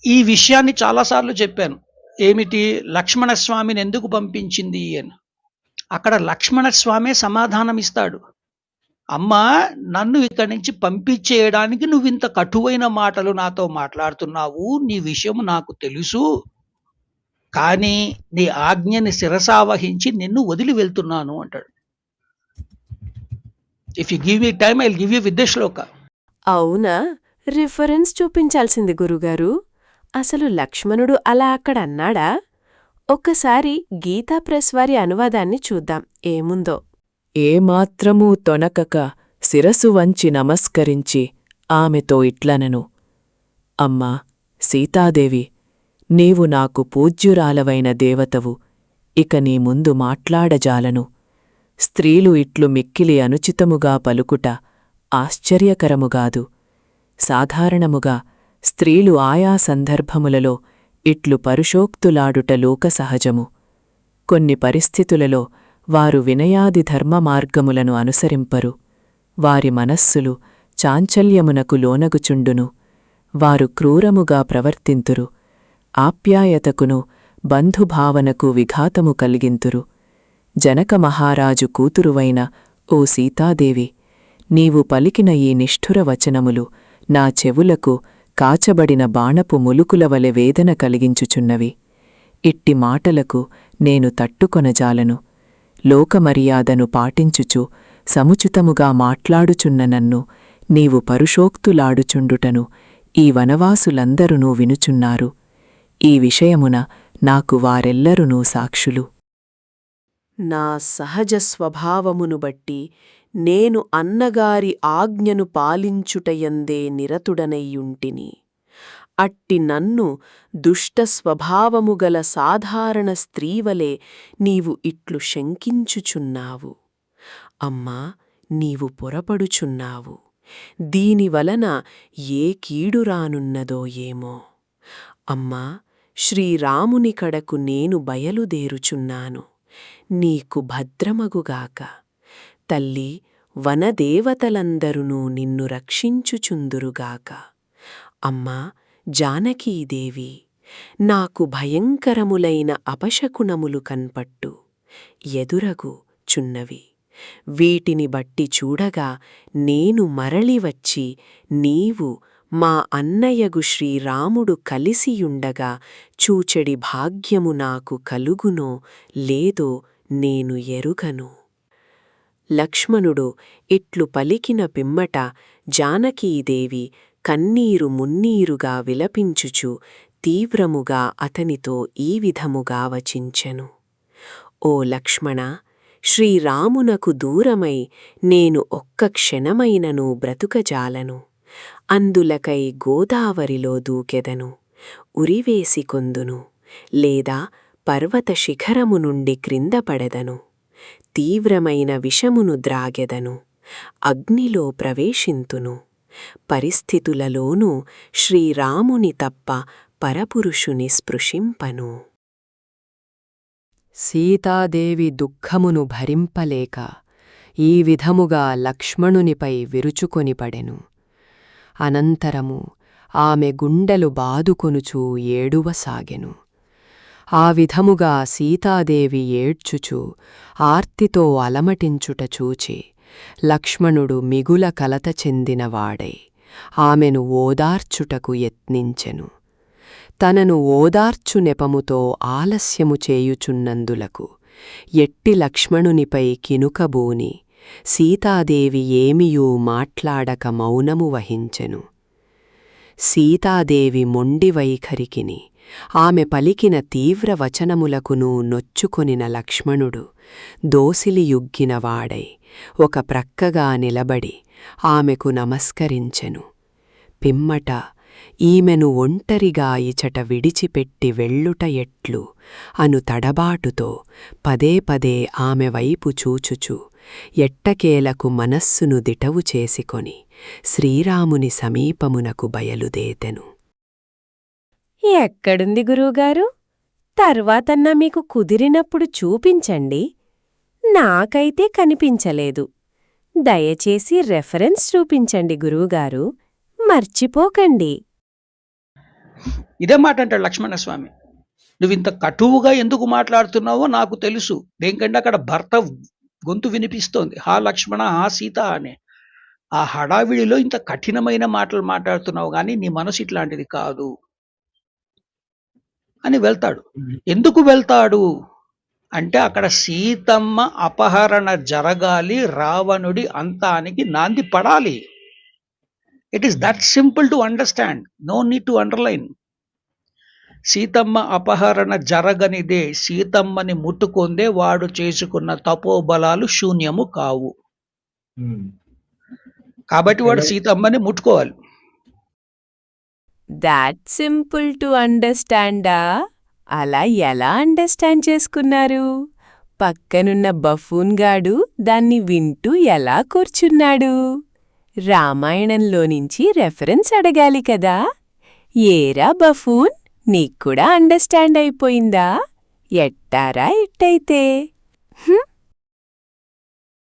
ఈ విషయాన్ని చాలాసార్లు చెప్పాను. ఏమిటి? లక్ష్మణస్వామిని ఎందుకు పంపించింది అని. అక్కడ లక్ష్మణస్వామే సమాధానమిస్తాడు. అమ్మా, నన్ను ఇక్కడి నుంచి పంపించేయడానికి నువ్వింత కటువైన మాటలు నాతో మాట్లాడుతున్నావు. నీ విషయం నాకు తెలుసు. కానీ నీ ఆజ్ఞని శిరసావహించి నిన్ను వదిలి వెళ్తున్నాను అంటాడు. If you give me time I will give you with the shloka. అవునా? రిఫరెన్స్ చూపించాల్సింది గురుగారు. అసలు లక్ష్మణుడు అలా అక్కడ అన్నాడా? ఒక్కసారి గీతా ప్రెస్ వారి అనువాదాన్ని చూద్దాం ఏముందో. ఏమాత్రమూ తొనకక శిరసు వంచి నమస్కరించి ఆమెతో ఇట్లనెను. అమ్మా సీతాదేవి, నీవు నాకు పూజ్యురాలవైన దేవతవు. ఇక నీ ముందు మాట్లాడజాలను. స్త్రీలు ఇట్లు మిక్కిలి అనుచితముగా పలుకుట ఆశ్చర్యకరముగాదు. సాధారణముగా స్త్రీలు ఆయా సందర్భములలో ఇట్లు పరుషోక్తులాడుట లోకసహజము. కొన్ని పరిస్థితులలో వారు వినయాది ధర్మమార్గములను అనుసరింపరు. వారి మనస్సులు చాంచల్యమునకు లోనగుచుండును. వారు క్రూరముగా ప్రవర్తింతురు. ఆప్యాయతకును బంధుభావనకు విఘాతము కలిగింతురు. జనక మహారాజు కూతురువైన ఓ సీతాదేవి, నీవు పలికిన ఈ నిష్ఠుర వచనములు నా చెవులకు కాచబడిన బాణపు ములుకులవలె వేదన కలిగించుచున్నవి. ఇట్టి మాటలకు నేను తట్టుకొనజాలను. లోకమర్యాదను పాటించుచు సముచితముగా మాట్లాడుచున్న నన్ను నీవు పరుషోక్తులాడుచుండుటను ఈ వనవాసులందరునూ వినుచున్నారు. ఈ విషయమున నాకు వారెల్లరునూ సాక్షులు. నా సహజ స్వభావమును బట్టి నేను అన్నగారి ఆజ్ఞను పాలించుటయందే నిరతుడనయ్యుంటిని. అట్టి నన్ను దుష్ట స్వభావముగల సాధారణ స్త్రీవలే నీవు ఇట్లు శంకించుచున్నావు. అమ్మా, నీవు పొరపడుచున్నావు. దీనివలన ఏ కీడు రానున్నదో ఏమో. అమ్మా, శ్రీరాముని కడకు నేను బయలుదేరుచున్నాను. నీకు భద్రమగుగాక. తల్లి, వనదేవతలందరునూ నిన్ను రక్షించుచుందురుగాక. అమ్మా జానకీదేవి, నాకు భయంకరములైన అపశకునములు కన్పట్టు ఎదురగు చున్నవి. వీటిని బట్టి చూడగా నేను మరలివచ్చి నీవు మా అన్నయ్యగు శ్రీరాముడు కలిసియుండగా చూచెడి భాగ్యము నాకు కలుగునో లేదో నేను ఎరుగను. లక్ష్మణుడు ఇట్లు పలికిన పిమ్మట జానకీదేవి కన్నీరు మున్నీరుగా విలపించుచు తీవ్రముగా అతనితో ఈ విధముగా వచించెను. ఓ లక్ష్మణ, శ్రీరామునకు దూరమై నేను ఒక్క క్షణమైనను బ్రతుకజాలను. అందులకై గోదావరిలో దూకెదను, ఉరివేసి కొందును, లేదా పర్వత శిఖరము నుండి క్రిందపడెదను. తీవ్రమైన విషమును ద్రాగెదను, అగ్నిలో ప్రవేశింతును. పరిస్థితులలోనూ శ్రీరాముని తప్ప పరపురుషుని స్పృశింపను. సీతాదేవి దుఃఖమును భరింపలేక ఈ విధముగా లక్ష్మణునిపై విరుచుకొనిపడెను. అనంతరము ఆమె గుండెలు బాదుకొనుచూ ఏడువసాగెను. ఆ విధముగా సీతాదేవి ఏడ్చుచూ ఆర్తితో అలమటించుట చూచి లక్ష్మణుడు మిగుల కలత చెందినవాడై ఆమెను ఓదార్చుటకు యత్నించెను. తనను ఓదార్చు నెపముతో ఆలస్యము చేయుచున్నందులకు ఎట్టి లక్ష్మణునిపై కినుకబూని సీతాదేవి ఏమియూ మాట్లాడక మౌనము వహించెను. సీతాదేవి మొండి వైఖరికిని ఆమె పలికిన తీవ్ర వచనములకునూ నొచ్చుకొనిన లక్ష్మణుడు దోసిలియుగ్గినవాడై ఒక ప్రక్కగా నిలబడి ఆమెకు నమస్కరించెను. పిమ్మట ఈమెను ఒంటరిగా ఇచట విడిచిపెట్టి వెళ్ళుట ఎట్లు అను తడబాటుతో పదే పదే ఆమె వైపు చూచుచు ఎట్టకేలకు మనస్సును దిటవు చేసుకొని శ్రీరాముని సమీపమునకు బయలుదేతెను. ఎక్కడుంది గురువుగారు? తర్వాతన్నా మీకు కుదిరినప్పుడు చూపించండి. నాకైతే కనిపించలేదు. దయచేసి రెఫరెన్స్ చూపించండి గురువుగారు, మర్చిపోకండి. ఇదే మాట అంటాడు లక్ష్మణస్వామి. నువ్వు ఇంత కటువుగా ఎందుకు మాట్లాడుతున్నావో నాకు తెలుసు. దేనికంటే అక్కడ భర్త గొంతు వినిపిస్తోంది, హా లక్ష్మణ, హా సీత అని. ఆ హడావిడిలో ఇంత కఠినమైన మాటలు మాట్లాడుతున్నావు, కానీ నీ మనసు ఇట్లాంటిది కాదు అని వెళ్తాడు. ఎందుకు వెళ్తాడు అంటే అక్కడ సీతమ్మ అపహరణ జరగాలి, రావణుడి అంతానికి నాంది పడాలి. It is that simple to understand, no need to underline. Seethamma అపహరణ జరగనిదే, సీతమ్మని ముట్టుకుందే వాడు చేసుకున్న తపోబలాలు శూన్యము కావు. కాబట్టి వాడు సీతమ్మని ముట్టుకోవాలి. దాట్ సింపుల్ టు అండర్స్టాండా? అలా ఎలా అండర్స్టాండ్ చేసుకున్నారు? పక్కనున్న బఫూన్ గాడు దాన్ని వింటూ ఎలా కూర్చున్నాడు? రామాయణంలో నుంచి రెఫరెన్స్ అడగాలి కదా. ఏరా బఫూన్, నీక్కూడా అండర్స్టాండ్ అయిపోయిందా? ఎట్టారా ఇట్టయితే?